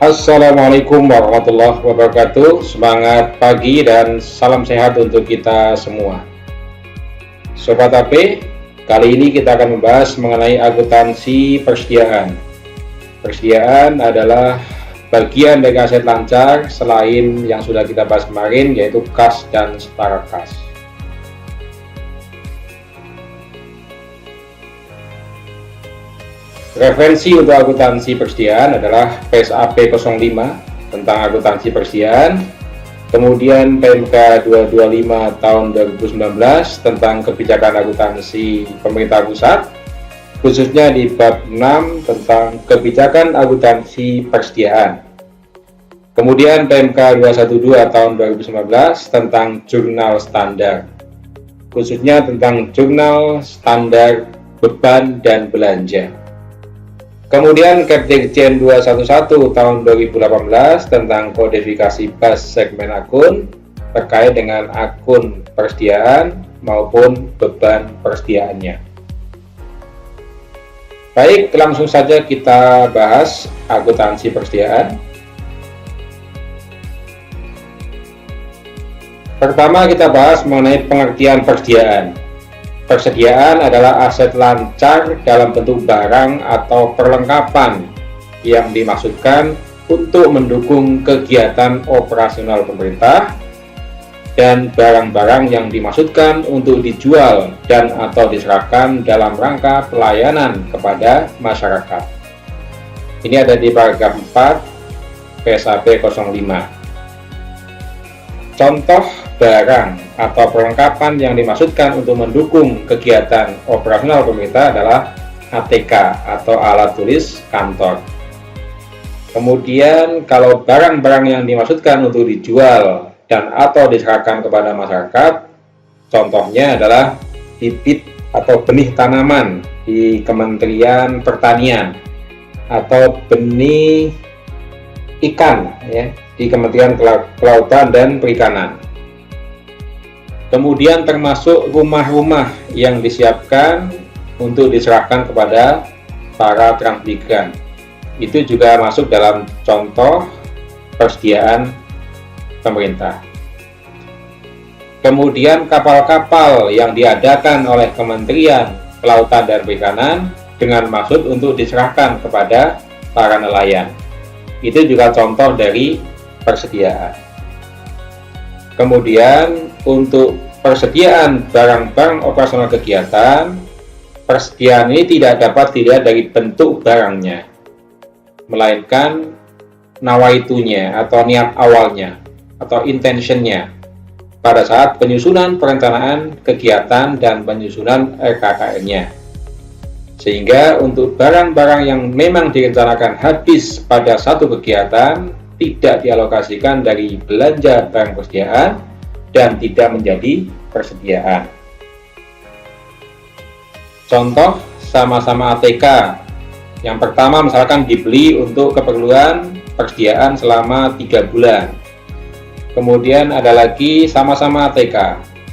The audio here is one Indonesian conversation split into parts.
Assalamualaikum warahmatullahi wabarakatuh. Semangat pagi dan salam sehat untuk kita semua. Sobat AP, kali ini kita akan membahas mengenai akuntansi persediaan. Persediaan adalah bagian dari aset lancar selain yang sudah kita bahas kemarin, yaitu kas dan setara kas. Referensi untuk akuntansi persediaan adalah PSAP 05 tentang akuntansi persediaan, kemudian PMK 225 tahun 2019 tentang kebijakan akuntansi pemerintah pusat, khususnya di bab 6 tentang kebijakan akuntansi persediaan. Kemudian PMK 212 tahun 2019 tentang jurnal standar, khususnya tentang jurnal standar beban dan belanja. Kemudian Kepdikjen 211 tahun 2018 tentang kodifikasi bas segmen akun terkait dengan akun persediaan maupun beban persediaannya. Baik, langsung saja kita bahas akuntansi persediaan. Pertama kita bahas mengenai pengertian persediaan. Persediaan adalah aset lancar dalam bentuk barang atau perlengkapan yang dimaksudkan untuk mendukung kegiatan operasional pemerintah dan barang-barang yang dimaksudkan untuk dijual dan atau diserahkan dalam rangka pelayanan kepada masyarakat. Ini ada di paragraf 4 PSAP 05. Contoh barang atau perlengkapan yang dimaksudkan untuk mendukung kegiatan operasional pemerintah adalah ATK atau alat tulis kantor. Kemudian kalau barang-barang yang dimaksudkan untuk dijual dan atau diserahkan kepada masyarakat, contohnya adalah bibit atau benih tanaman di Kementerian Pertanian atau benih ikan ya, di Kementerian Kelautan dan Perikanan. Kemudian termasuk rumah-rumah yang disiapkan untuk diserahkan kepada para transmigran. Itu juga masuk dalam contoh persediaan pemerintah. Kemudian kapal-kapal yang diadakan oleh Kementerian Kelautan dan Perikanan dengan maksud untuk diserahkan kepada para nelayan. Itu juga contoh dari persediaan. Kemudian untuk persediaan barang-barang operasional kegiatan, persediaan ini tidak dapat dilihat dari bentuk barangnya, melainkan nawaitunya atau niat awalnya atau intentionnya pada saat penyusunan perencanaan kegiatan dan penyusunan RKKN-nya. Sehingga untuk barang-barang yang memang direncanakan habis pada satu kegiatan tidak dialokasikan dari belanja barang persediaan dan tidak menjadi persediaan. Contoh sama-sama ATK. Yang pertama misalkan dibeli untuk keperluan persediaan selama 3 bulan. Kemudian ada lagi sama-sama ATK,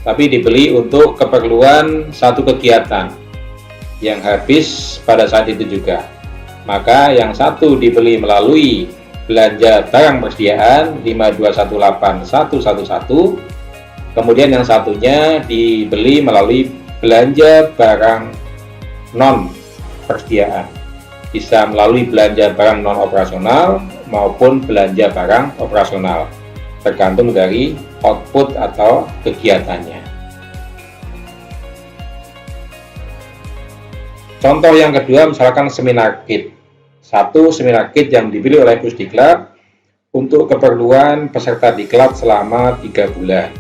tapi dibeli untuk keperluan satu kegiatan yang habis pada saat itu juga. Maka yang satu dibeli melalui belanja barang persediaan 5218111, kemudian yang satunya dibeli melalui belanja barang non persediaan, bisa melalui belanja barang non operasional maupun belanja barang operasional, tergantung dari output atau kegiatannya. Contoh yang kedua misalkan seminar kit. Satu seminar kit yang dibeli oleh Pusdiklat untuk keperluan peserta diklat selama 3 bulan.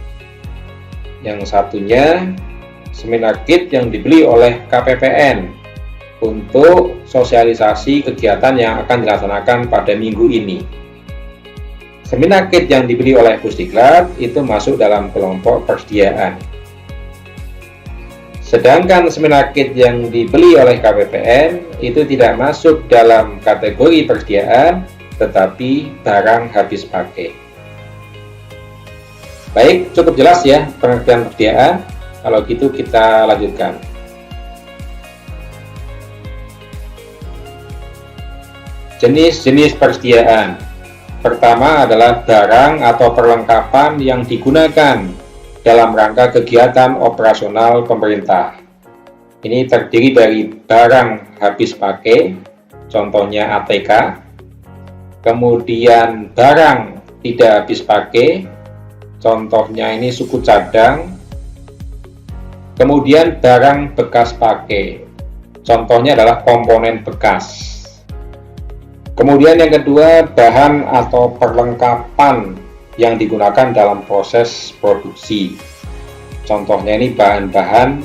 Yang satunya seminar kit yang dibeli oleh KPPN untuk sosialisasi kegiatan yang akan dilaksanakan pada minggu ini. Seminar kit yang dibeli oleh Pusdiklat itu masuk dalam kelompok persediaan. Sedangkan seminar kit yang dibeli oleh KPPN itu tidak masuk dalam kategori persediaan, tetapi barang habis pakai. Baik, cukup jelas ya pengertian persediaan. Kalau gitu kita lanjutkan. Jenis-jenis persediaan. Pertama adalah barang atau perlengkapan yang digunakan dalam rangka kegiatan operasional pemerintah. Ini terdiri dari barang habis pakai, contohnya ATK, kemudian barang tidak habis pakai, contohnya ini suku cadang, kemudian barang bekas pakai, contohnya adalah komponen bekas. Kemudian yang kedua, bahan atau perlengkapan yang digunakan dalam proses produksi. Contohnya ini bahan-bahan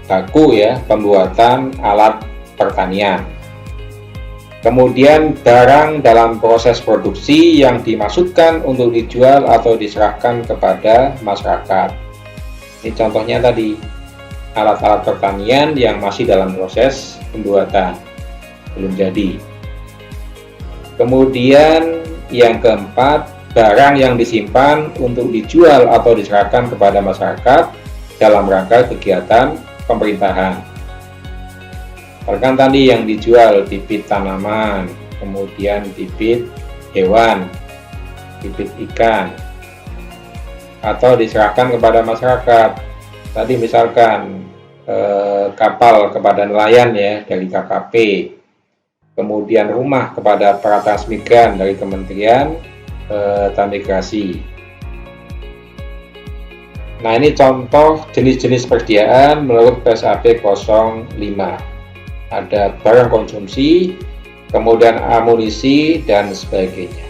baku ya, pembuatan alat pertanian. Kemudian barang dalam proses produksi yang dimaksudkan untuk dijual atau diserahkan kepada masyarakat. Ini contohnya tadi, alat-alat pertanian yang masih dalam proses pembuatan, belum jadi. Kemudian yang keempat, barang yang disimpan untuk dijual atau diserahkan kepada masyarakat dalam rangka kegiatan pemerintahan. Bahkan tadi yang dijual bibit tanaman, kemudian bibit hewan, bibit ikan, atau diserahkan kepada masyarakat. Tadi misalkan kapal kepada nelayan ya dari KKP, kemudian rumah kepada para transmigran dari Kementerian Transmigrasi. Nah, ini contoh jenis-jenis persediaan menurut PSAP 05. Ada barang konsumsi, kemudian amunisi, dan sebagainya.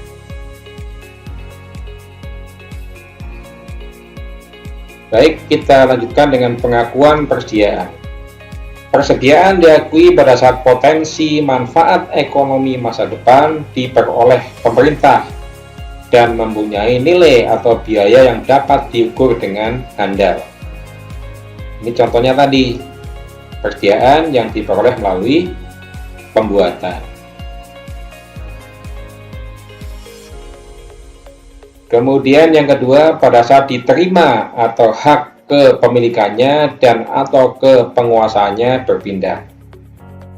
Baik, kita lanjutkan dengan pengakuan persediaan. Persediaan diakui pada saat potensi manfaat ekonomi masa depan diperoleh pemerintah dan mempunyai nilai atau biaya yang dapat diukur dengan handal. Ini contohnya tadi, persediaan yang diperoleh melalui pembuatan. Kemudian yang kedua, pada saat diterima atau hak kepemilikannya dan atau kepenguasaannya berpindah.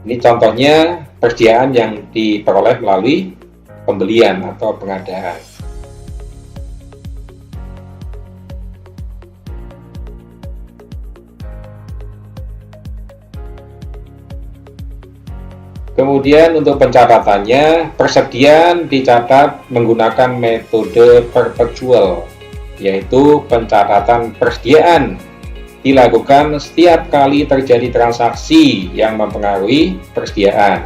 Ini contohnya persediaan yang diperoleh melalui pembelian atau pengadaan. Kemudian untuk pencatatannya, persediaan dicatat menggunakan metode perpetual, yaitu pencatatan persediaan dilakukan setiap kali terjadi transaksi yang mempengaruhi persediaan.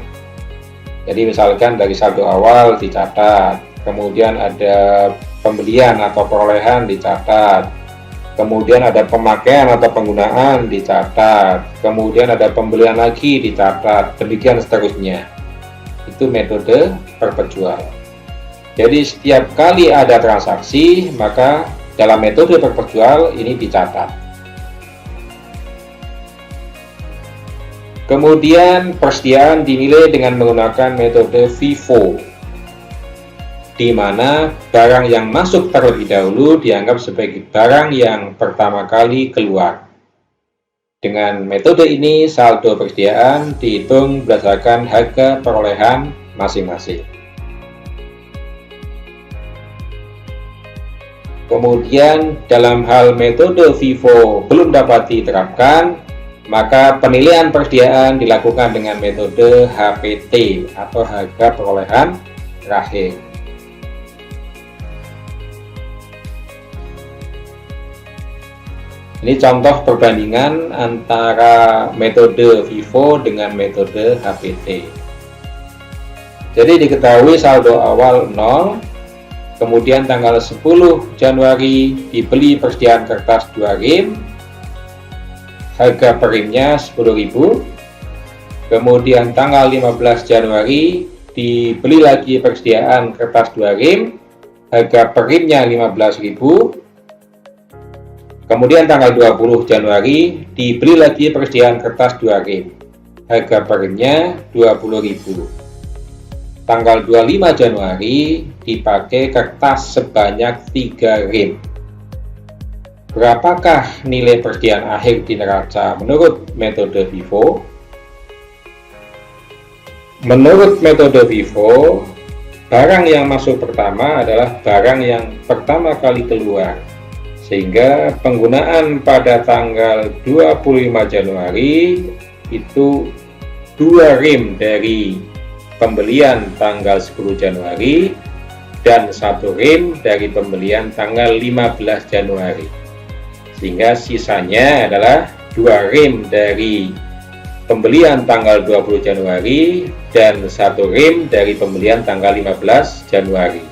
Jadi misalkan dari saldo awal dicatat, kemudian ada pembelian atau perolehan dicatat, kemudian ada pemakaian atau penggunaan dicatat, kemudian ada pembelian lagi dicatat, demikian seterusnya. Itu metode perpetual. Jadi setiap kali ada transaksi, maka dalam metode perpetual ini dicatat. Kemudian persediaan dinilai dengan menggunakan metode FIFO, di mana barang yang masuk terlebih dahulu dianggap sebagai barang yang pertama kali keluar. Dengan metode ini, saldo persediaan dihitung berdasarkan harga perolehan masing-masing. Kemudian dalam hal metode FIFO belum dapat diterapkan, maka penilaian persediaan dilakukan dengan metode HPT atau harga perolehan terakhir. Ini contoh perbandingan antara metode FIFO dengan metode HPT. Jadi diketahui saldo awal 0, kemudian tanggal 10 Januari dibeli persediaan kertas 2 rim, harga per rimnya 10.000. Kemudian tanggal 15 Januari dibeli lagi persediaan kertas 2 rim, harga per rimnya 15.000. Kemudian tanggal 20 Januari dibeli lagi persediaan kertas 2 rim, harga per rimnya 20.000. Tanggal 25 Januari dipakai kertas sebanyak 3 rim. Berapakah nilai persediaan akhir di neraca menurut metode FIFO? Menurut metode FIFO, barang yang masuk pertama adalah barang yang pertama kali keluar, sehingga penggunaan pada tanggal 25 Januari itu 2 rim dari pembelian tanggal 10 Januari dan 1 rim dari pembelian tanggal 15 Januari, sehingga sisanya adalah 2 rim dari pembelian tanggal 20 Januari dan 1 rim dari pembelian tanggal 15 Januari.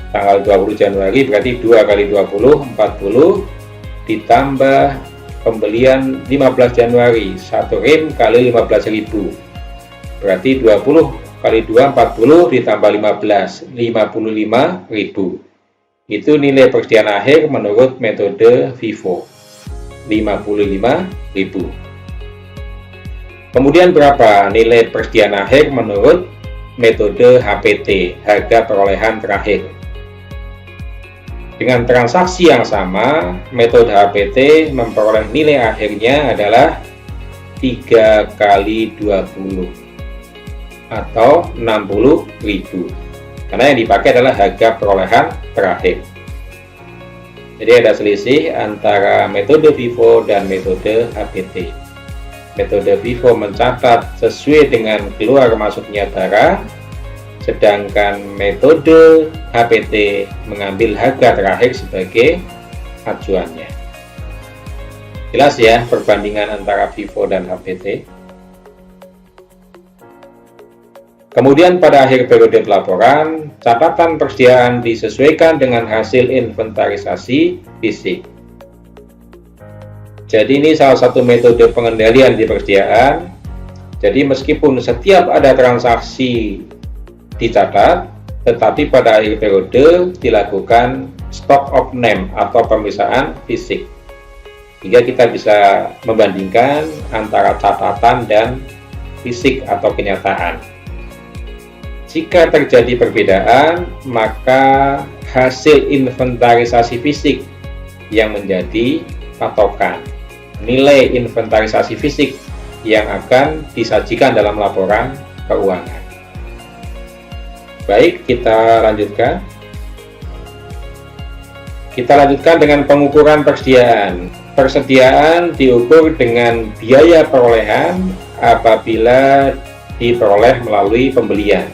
Tanggal 20 Januari berarti 2 kali 20, 40, ditambah pembelian 15 Januari, 1 rim kali 15.000. Berarti 20 kali 2, 40, ditambah 15, 55.000. Itu nilai persediaan akhir menurut metode FIFO, 55.000. Kemudian berapa nilai persediaan akhir menurut metode HPT, harga perolehan terakhir? Dengan transaksi yang sama, metode HPT memperoleh nilai akhirnya adalah 3 kali 20 atau 60.000, karena yang dipakai adalah harga perolehan terakhir. Jadi ada selisih antara metode FIFO dan metode HPT. Metode FIFO mencatat sesuai dengan keluar masuknya barang, sedangkan metode HPT mengambil harga terakhir sebagai acuannya. Jelas ya perbandingan antara FIFO dan HPT. Kemudian pada akhir periode pelaporan, catatan persediaan disesuaikan dengan hasil inventarisasi fisik. Jadi ini salah satu metode pengendalian di persediaan. Jadi meskipun setiap ada transaksi dicatat, tetapi pada akhir periode dilakukan stock of name atau pemeriksaan fisik, hingga kita bisa membandingkan antara catatan dan fisik atau kenyataan. Jika terjadi perbedaan, maka hasil inventarisasi fisik yang menjadi patokan nilai inventarisasi fisik yang akan disajikan dalam laporan keuangan. Baik, kita lanjutkan. Kita lanjutkan dengan pengukuran persediaan. Persediaan diukur dengan biaya perolehan apabila diperoleh melalui pembelian.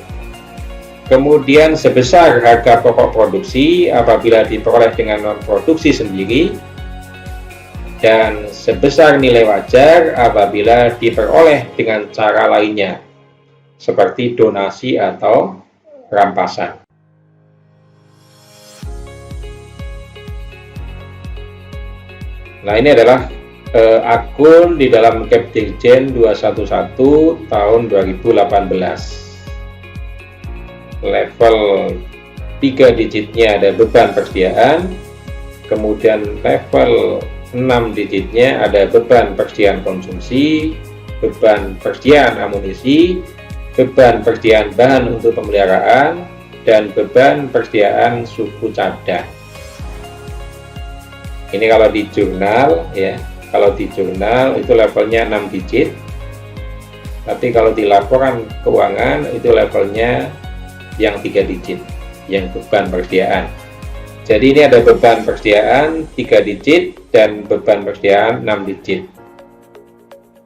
Kemudian sebesar harga pokok produksi apabila diperoleh dengan non produksi sendiri, dan sebesar nilai wajar apabila diperoleh dengan cara lainnya, seperti donasi atau rampasan. Nah, ini adalah akun di dalam Kepdirjen 211 tahun 2018. Level 3 digitnya ada beban persediaan, kemudian level 6 digitnya ada beban persediaan konsumsi, beban persediaan amunisi, beban persediaan bahan untuk pemeliharaan, dan beban persediaan suku cadang. Ini kalau di jurnal ya, kalau di jurnal itu levelnya 6 digit, tapi kalau di laporan keuangan itu levelnya yang 3 digit, yang beban persediaan. Jadi ini ada beban persediaan 3 digit dan beban persediaan 6 digit.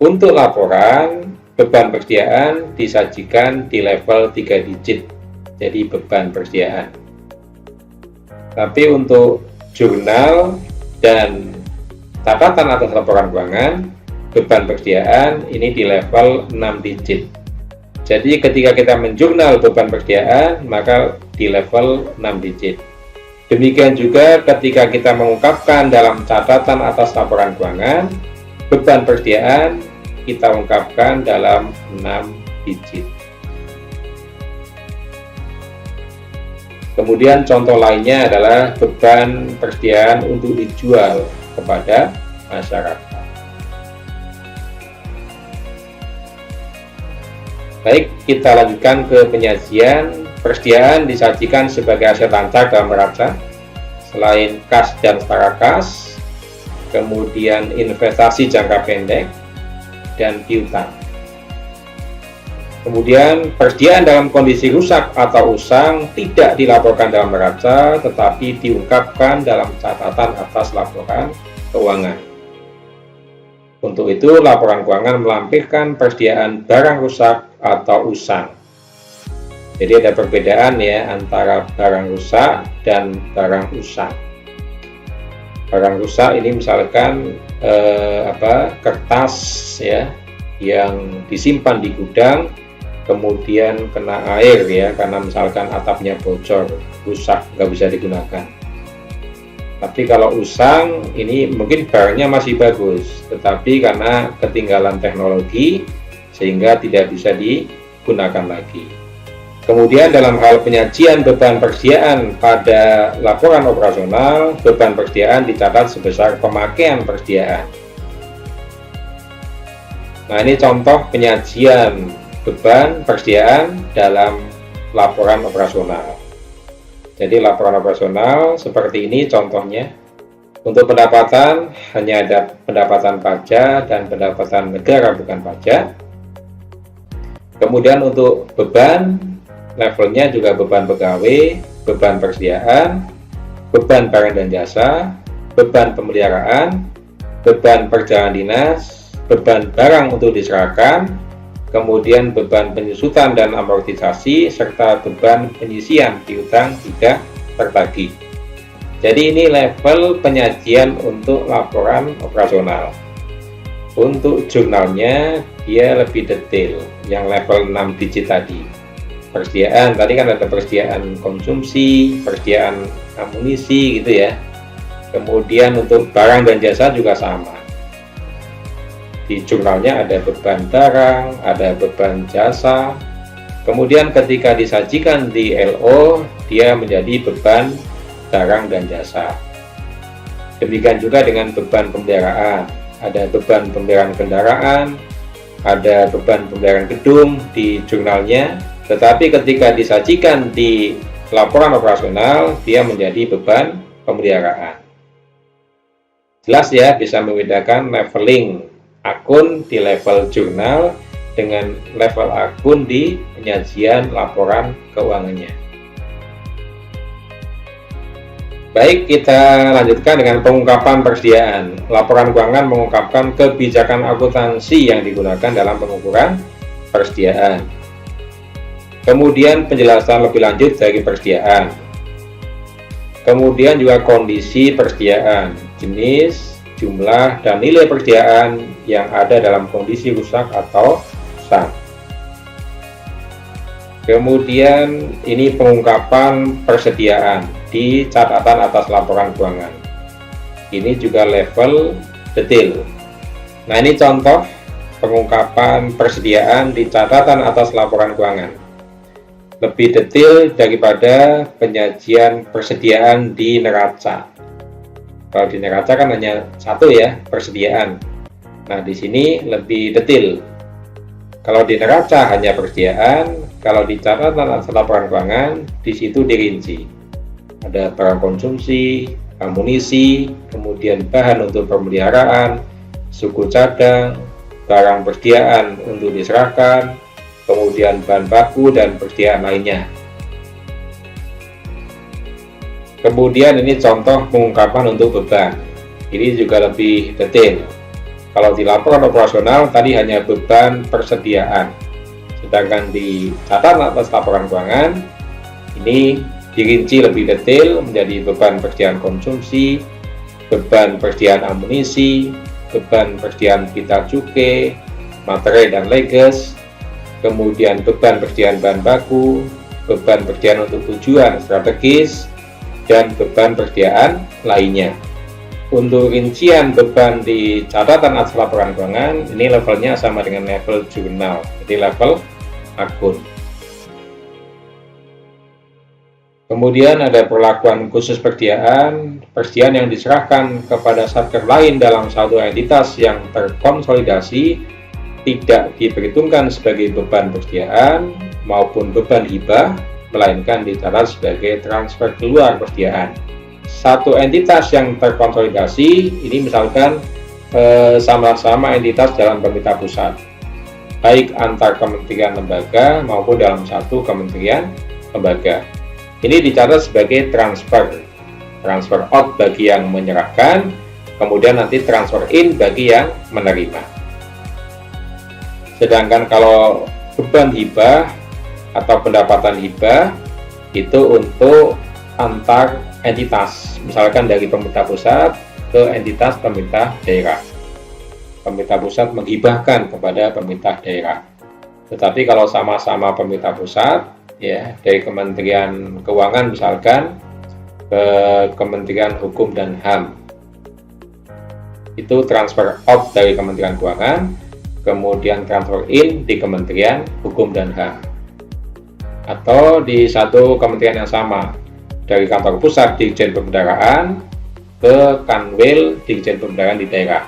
Untuk laporan, beban persediaan disajikan di level 3 digit, jadi beban persediaan. Tapi untuk jurnal dan catatan atas laporan keuangan, beban persediaan ini di level 6 digit. Jadi ketika kita menjurnal beban persediaan, maka di level 6 digit. Demikian juga ketika kita mengungkapkan dalam catatan atas laporan keuangan, beban persediaan kita ungkapkan dalam 6 digit. Kemudian contoh lainnya adalah beban persediaan untuk dijual kepada masyarakat. Baik, kita lanjutkan ke penyajian. Persediaan disajikan sebagai aset lancar dalam neraca, selain kas dan setara kas, kemudian investasi jangka pendek, dan piutang. Kemudian persediaan dalam kondisi rusak atau usang tidak dilaporkan dalam neraca, tetapi diungkapkan dalam catatan atas laporan keuangan. Untuk itu, laporan keuangan melampirkan persediaan barang rusak atau usang. Jadi ada perbedaan ya antara barang rusak dan barang usang. Barang rusak ini misalkan kertas ya yang disimpan di gudang, kemudian kena air ya karena misalkan atapnya bocor, rusak, nggak bisa digunakan. Tapi kalau usang ini mungkin barangnya masih bagus, tetapi karena ketinggalan teknologi sehingga tidak bisa digunakan lagi. Kemudian dalam hal penyajian beban persediaan pada laporan operasional, beban persediaan dicatat sebesar pemakaian persediaan. Nah, ini contoh penyajian beban persediaan dalam laporan operasional. Jadi laporan operasional seperti ini contohnya. Untuk pendapatan hanya ada pendapatan pajak dan pendapatan negara bukan pajak. Kemudian untuk beban, levelnya juga beban pegawai, beban persediaan, beban barang dan jasa, beban pemeliharaan, beban perjalanan dinas, beban barang untuk diserahkan, kemudian beban penyusutan dan amortisasi, serta beban penyisian piutang tidak tertagih. Jadi ini level penyajian untuk laporan operasional. Untuk jurnalnya dia lebih detail, yang level 6 digit tadi. Persediaan, tadi kan ada persediaan konsumsi, persediaan amunisi gitu ya. Kemudian untuk barang dan jasa juga sama. Di jurnalnya ada beban barang, ada beban jasa. Kemudian ketika disajikan di LO, dia menjadi beban barang dan jasa. Demikian juga dengan beban pemeliharaan. Ada beban pemeliharaan kendaraan, ada beban pemeliharaan gedung di jurnalnya. Tetapi ketika disajikan di laporan operasional, dia menjadi beban pemeliharaan. Jelas ya, bisa membedakan leveling akun di level jurnal dengan level akun di penyajian laporan keuangannya. Baik, kita lanjutkan dengan pengungkapan persediaan. Laporan keuangan mengungkapkan kebijakan akuntansi yang digunakan dalam pengukuran persediaan. Kemudian penjelasan lebih lanjut dari persediaan. Kemudian juga kondisi persediaan, jenis, jumlah, dan nilai persediaan yang ada dalam kondisi rusak atau usang. Kemudian ini pengungkapan persediaan di catatan atas laporan keuangan. Ini juga level detail. Nah, ini contoh pengungkapan persediaan di catatan atas laporan keuangan. Lebih detail daripada penyajian persediaan di neraca. Kalau di neraca kan hanya satu ya, persediaan. Nah, di sini lebih detail. Kalau di neraca hanya persediaan, kalau di catatan atas laporan keuangan, di situ dirinci. Ada barang konsumsi, amunisi, kemudian bahan untuk pemeliharaan, suku cadang, barang persediaan untuk diserahkan, kemudian bahan baku dan persediaan lainnya. Kemudian ini contoh pengungkapan untuk beban. Ini juga lebih detail. Kalau di laporan operasional tadi hanya beban persediaan. Sedangkan di catatan atas laporan keuangan ini dirinci lebih detail menjadi beban persediaan konsumsi, beban persediaan amunisi, beban persediaan pita cukai, materai dan leges, kemudian beban persediaan bahan baku, beban persediaan untuk tujuan strategis, dan beban persediaan lainnya. Untuk rincian beban di catatan atas laporan keuangan, ini levelnya sama dengan level jurnal, jadi level akun. Kemudian ada perlakuan khusus persediaan yang diserahkan kepada satker lain dalam satu entitas yang terkonsolidasi tidak diperhitungkan sebagai beban persediaan maupun beban hibah, melainkan dicatat sebagai transfer keluar persediaan. Satu entitas yang terkonsolidasi ini misalkan sama-sama entitas dalam pemerintah pusat. baik antar kementerian lembaga maupun dalam satu kementerian lembaga. Ini dicatat sebagai transfer out bagi yang menyerahkan, kemudian nanti transfer in bagi yang menerima. Sedangkan kalau beban hibah atau pendapatan hibah itu untuk antar entitas, misalkan dari pemerintah pusat ke entitas pemerintah daerah. Pemerintah pusat menghibahkan kepada pemerintah daerah. Tetapi kalau sama-sama pemerintah pusat, ya dari Kementerian Keuangan misalkan ke Kementerian Hukum dan HAM, itu transfer out dari Kementerian Keuangan, kemudian transfer in di Kementerian Hukum dan HAM. Atau di satu kementerian yang sama, dari kantor pusat Dirjen Pembendaraan ke Kanwil Dirjen Pembendaraan di daerah.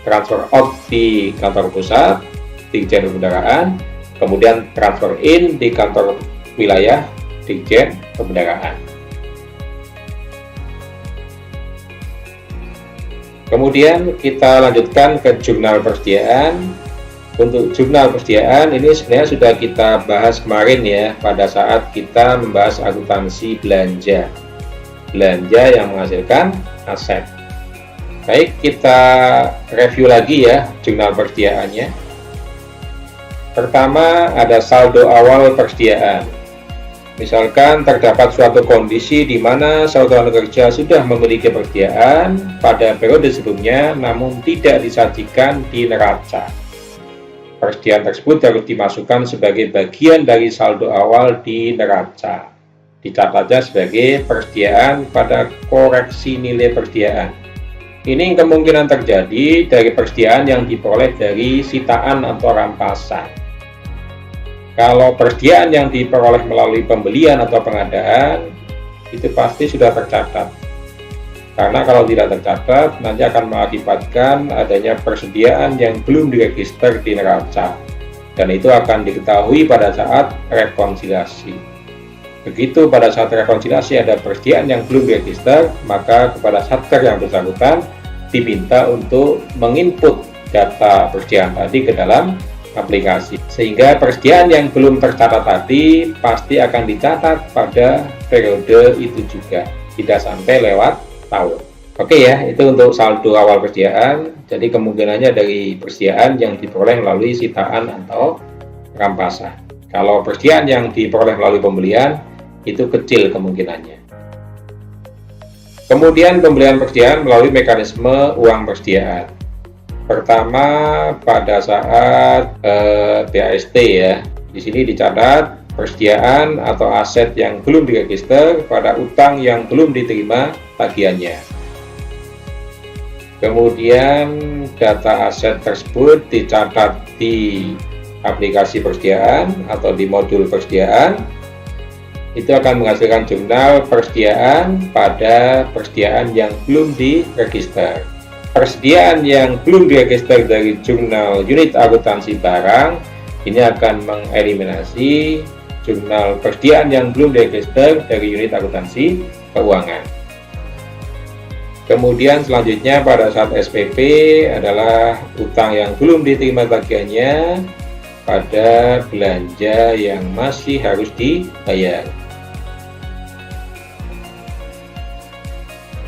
Transfer out di kantor pusat Dirjen Pembendaraan, kemudian transfer in di kantor wilayah Dirjen Pembendaraan. Kemudian kita lanjutkan ke jurnal persediaan. Untuk jurnal persediaan ini sebenarnya sudah kita bahas kemarin ya, pada saat kita membahas akuntansi belanja yang menghasilkan aset. Baik, kita review lagi ya jurnal persediaannya. Pertama ada saldo awal persediaan. Misalkan terdapat suatu kondisi di mana satuan kerja sudah memiliki persediaan pada periode sebelumnya namun tidak disajikan di neraca. Persediaan tersebut harus dimasukkan sebagai bagian dari saldo awal di neraca. Dicatatnya sebagai persediaan pada koreksi nilai persediaan. Ini kemungkinan terjadi dari persediaan yang diperoleh dari sitaan atau rampasan. Kalau persediaan yang diperoleh melalui pembelian atau pengadaan, itu pasti sudah tercatat. Karena kalau tidak tercatat, nanti akan mengakibatkan adanya persediaan yang belum diregister di neraca. Dan itu akan diketahui pada saat rekonsiliasi. Begitu pada saat rekonsiliasi ada persediaan yang belum diregister, maka kepada satker yang bersangkutan diminta untuk menginput data persediaan tadi ke dalam aplikasi. Sehingga persediaan yang belum tercatat tadi pasti akan dicatat pada periode itu juga. Tidak sampai lewat tahun. Oke ya, itu untuk saldo awal persediaan. Jadi kemungkinannya dari persediaan yang diperoleh melalui sitaan atau rampasan. Kalau persediaan yang diperoleh melalui pembelian, itu kecil kemungkinannya. Kemudian pembelian persediaan melalui mekanisme uang persediaan. Pertama pada saat BAST ya. Di sini dicatat persediaan atau aset yang belum diregister pada utang yang belum diterima tagihannya. Kemudian data aset tersebut dicatat di aplikasi persediaan atau di modul persediaan. Itu akan menghasilkan jurnal persediaan pada persediaan yang belum diregister. Persediaan yang belum diregister dari jurnal unit akuntansi barang ini akan mengeliminasi jurnal persediaan yang belum diregister dari unit akuntansi keuangan. Kemudian selanjutnya pada saat SPP adalah utang yang belum diterima tagihannya pada belanja yang masih harus dibayar.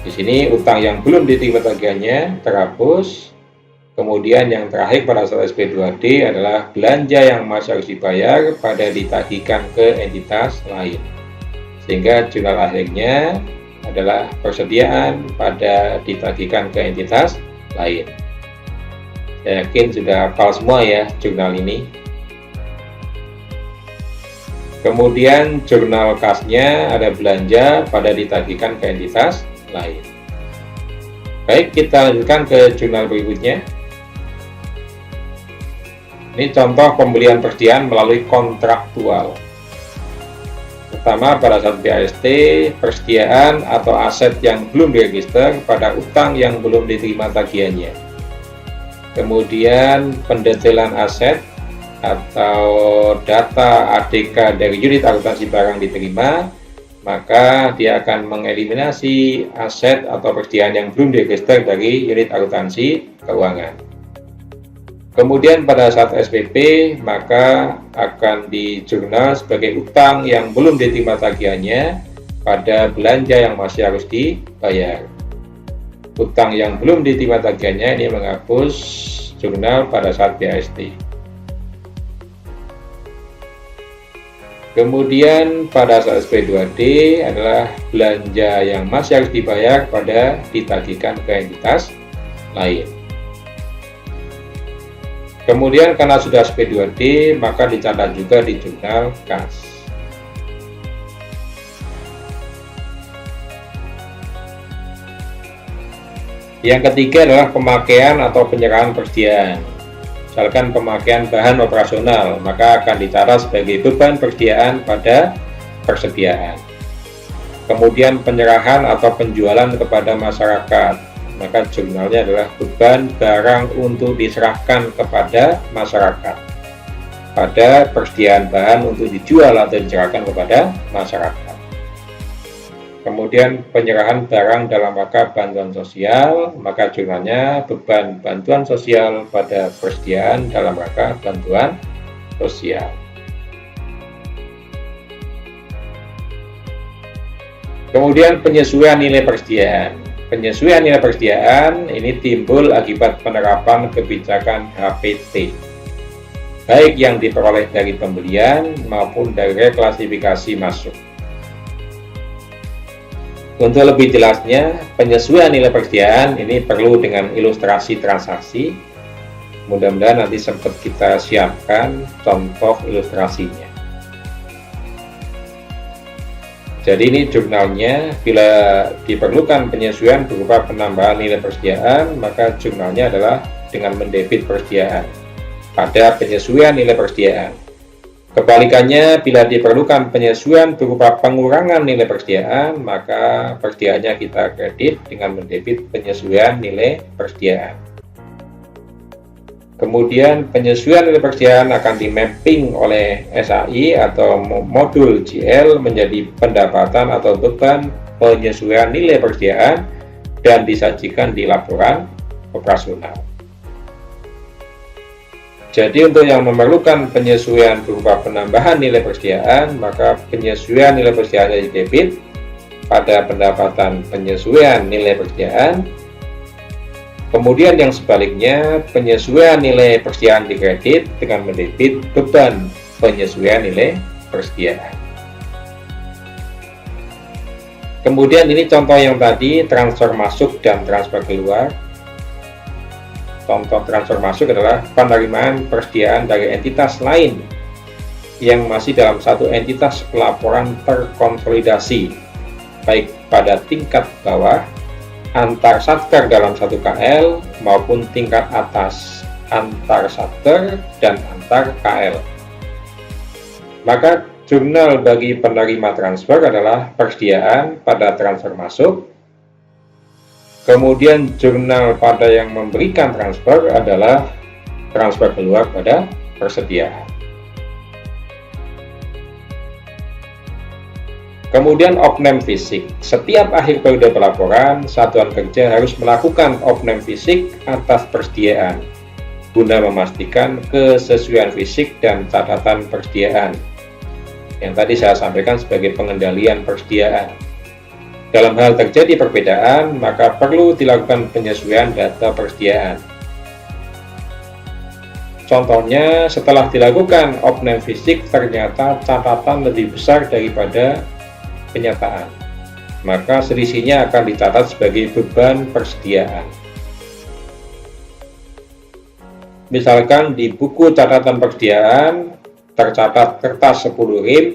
Di sini utang yang belum diterima tagihannya terhapus. Kemudian yang terakhir pada saat SP2D adalah belanja yang masih harus dibayar pada ditagihkan ke entitas lain. Sehingga jurnal akhirnya adalah persediaan pada ditagihkan ke entitas lain. Saya yakin sudah hafal semua ya jurnal ini. Kemudian jurnal kasnya ada belanja pada ditagihkan ke entitas lain. Baik, kita lanjutkan ke jurnal berikutnya. Ini contoh pembelian persediaan melalui kontraktual. Pertama pada saat BAST, persediaan atau aset yang belum diregister pada utang yang belum diterima tagihannya. Kemudian pendetailan aset atau data ADK dari unit akuntansi barang diterima, maka dia akan mengeliminasi aset atau persediaan yang belum diregister dari unit akuntansi keuangan. Kemudian pada saat SPP maka akan dijurnal sebagai utang yang belum diterima tagihannya pada belanja yang masih harus dibayar. Utang yang belum diterima tagihannya ini menghapus jurnal pada saat BAST. Kemudian pada saat SP2D adalah belanja yang masih harus dibayar pada ditagihkan ke entitas lain. Kemudian karena sudah SP2D maka dicatat juga di jurnal kas. Yang ketiga adalah pemakaian atau penyerahan persediaan. Misalkan pemakaian bahan operasional, maka akan dicatat sebagai beban persediaan pada persediaan. Kemudian penyerahan atau penjualan kepada masyarakat, maka jurnalnya adalah beban barang untuk diserahkan kepada masyarakat pada persediaan bahan untuk dijual atau diserahkan kepada masyarakat. Kemudian penyerahan barang dalam rangka bantuan sosial, maka jurnalnya beban bantuan sosial pada persediaan dalam rangka bantuan sosial. Kemudian penyesuaian nilai persediaan. Penyesuaian nilai persediaan ini timbul akibat penerapan kebijakan HPT, baik yang diperoleh dari pembelian maupun dari reklasifikasi masuk. Untuk lebih jelasnya, penyesuaian nilai persediaan ini perlu dengan ilustrasi transaksi. Mudah-mudahan nanti sempat kita siapkan contoh ilustrasinya. Jadi ini jurnalnya, bila diperlukan penyesuaian berupa penambahan nilai persediaan, maka jurnalnya adalah dengan mendebit persediaan pada penyesuaian nilai persediaan. Kebalikannya, bila diperlukan penyesuaian berupa pengurangan nilai persediaan, maka persediaannya kita kredit dengan mendebit penyesuaian nilai persediaan. Kemudian penyesuaian nilai persediaan akan dimapping oleh SAI atau modul GL menjadi pendapatan atau beban penyesuaian nilai persediaan dan disajikan di laporan operasional. Jadi untuk yang memerlukan penyesuaian berupa penambahan nilai persediaan, maka penyesuaian nilai persediaan di debit pada pendapatan penyesuaian nilai persediaan. Kemudian yang sebaliknya, penyesuaian nilai persediaan di kredit dengan mendebit beban penyesuaian nilai persediaan. Kemudian ini contoh yang tadi, transfer masuk dan transfer keluar. Contoh transfer masuk adalah penerimaan persediaan dari entitas lain yang masih dalam satu entitas pelaporan terkonsolidasi, baik pada tingkat bawah, antar satker dalam satu KL, maupun tingkat atas, antar satker dan antar KL. Maka jurnal bagi penerima transfer adalah persediaan pada transfer masuk. Kemudian jurnal pada yang memberikan transfer adalah transfer keluar pada persediaan. Kemudian opname fisik. Setiap akhir periode pelaporan, satuan kerja harus melakukan opname fisik atas persediaan guna memastikan kesesuaian fisik dan catatan persediaan. Yang tadi saya sampaikan sebagai pengendalian persediaan. Dalam hal terjadi perbedaan, maka perlu dilakukan penyesuaian data persediaan. Contohnya, setelah dilakukan opname fisik, ternyata catatan lebih besar daripada penyataan. Maka selisihnya akan dicatat sebagai beban persediaan. Misalkan di buku catatan persediaan, tercatat kertas 10 rim,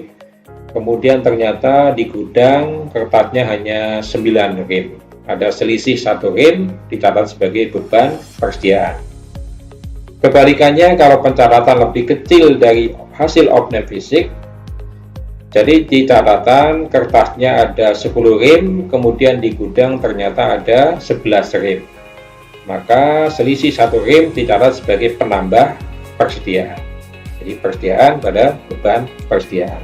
kemudian ternyata di gudang kertasnya hanya 9 rim. Ada selisih 1 rim dicatat sebagai beban persediaan. Kebalikannya, kalau pencatatan lebih kecil dari hasil opname fisik, jadi di catatan kertasnya ada 10 rim, kemudian di gudang ternyata ada 11 rim. Maka selisih 1 rim dicatat sebagai penambah persediaan. Jadi persediaan pada beban persediaan.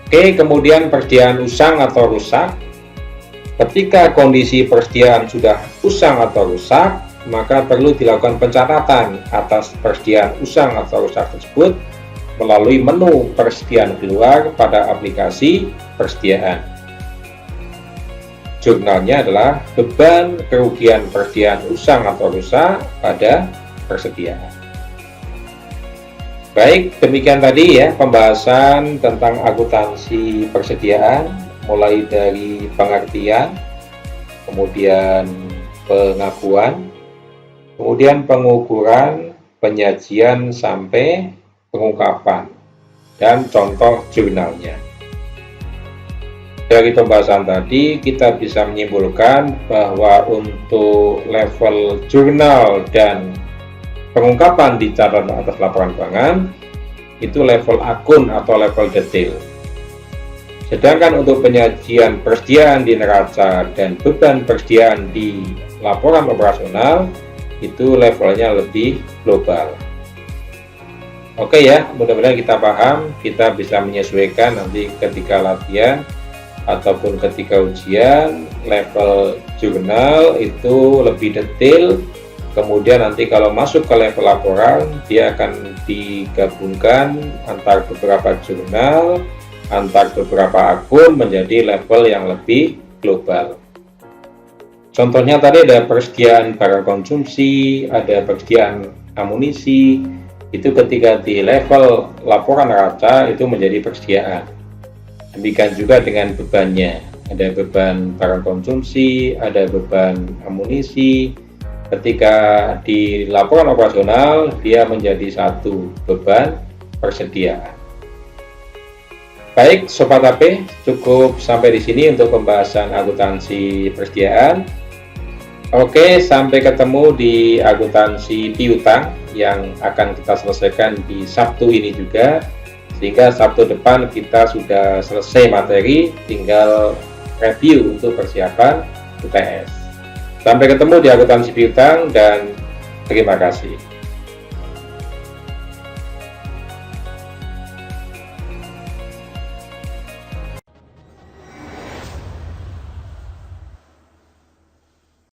Oke, kemudian persediaan usang atau rusak. Ketika kondisi persediaan sudah usang atau rusak, maka perlu dilakukan pencatatan atas persediaan usang atau rusak tersebut melalui menu persediaan keluar pada aplikasi persediaan. Jurnalnya adalah beban kerugian persediaan usang atau rusak pada persediaan. Baik, demikian tadi ya pembahasan tentang akuntansi persediaan, mulai dari pengertian, kemudian pengakuan, kemudian pengukuran, penyajian sampai pengungkapan, dan contoh jurnalnya. Dari pembahasan tadi kita bisa menyimpulkan bahwa untuk level jurnal dan pengungkapan di catatan atas laporan keuangan itu level akun atau level detail. Sedangkan untuk penyajian persediaan di neraca dan beban persediaan di laporan operasional itu levelnya lebih global. Oke ya, mudah-mudahan kita paham, kita bisa menyesuaikan nanti ketika latihan ataupun ketika ujian. Level jurnal itu lebih detail, kemudian nanti kalau masuk ke level laporan dia akan digabungkan antar beberapa jurnal, antar beberapa akun menjadi level yang lebih global. Contohnya tadi ada persediaan barang konsumsi, ada persediaan amunisi, itu ketika di level laporan neraca itu menjadi persediaan. Demikian juga dengan bebannya, ada beban barang konsumsi, ada beban amunisi. Ketika di laporan operasional dia menjadi satu beban persediaan. Baik Sobat AP, cukup sampai di sini untuk pembahasan akuntansi persediaan. Oke, sampai ketemu di akuntansi piutang yang akan kita selesaikan di Sabtu ini juga, sehingga Sabtu depan kita sudah selesai materi, tinggal review untuk persiapan UTS. Sampai ketemu di akuntansi piutang dan terima kasih.